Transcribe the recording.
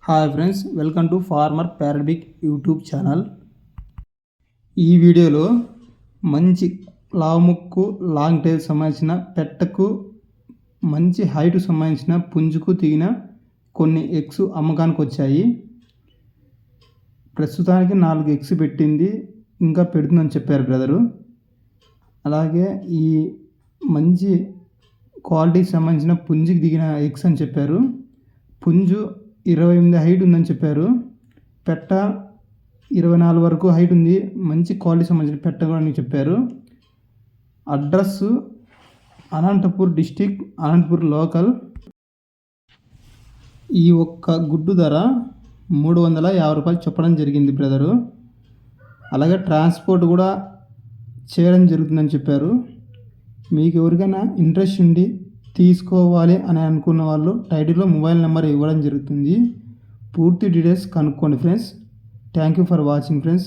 Hi friends, welcome to farmer పారాడిక్ YouTube channel. ఈ వీడియోలో మంచి లావుముక్కు లాంగ్ టైల్ సంబంధించిన పెట్టకు మంచి హైట్ సంబంధించిన పుంజుకు దిగిన కొన్ని ఎగ్స్ అమ్మకానికి వచ్చాయి. ప్రస్తుతానికి 4 ఎగ్స్ పెట్టింది, ఇంకా పెడుతుందని చెప్పారు బ్రదరు. అలాగే ఈ మంచి క్వాలిటీకి సంబంధించిన పుంజుకి దిగిన ఎగ్స్ అని చెప్పారు. పుంజు 28 హైట్ ఉందని చెప్పారు. పెట్ట 24 వరకు హైట్ ఉంది. మంచి క్వాలిటీ సంబంధించిన పెట్ట కూడా అని చెప్పారు. Address Anantapur district, Anantapur local. ఈ ఒక్క గుడ్డు ధర 350 రూపాయలు చెప్పడం జరిగింది బ్రదరు. అలాగే ట్రాన్స్పోర్ట్ కూడా చేయడం జరుగుతుందని చెప్పారు. మీకు ఎవరికైనా ఇంట్రెస్ట్ ఉండి తీసుకోవాలి అని అనుకున్న వాళ్ళు టైటిల్లో మొబైల్ నెంబర్ ఇవ్వడం జరుగుతుంది. పూర్తి డీటెయిల్స్ కనుక్కోండి friends. Thank you for watching friends.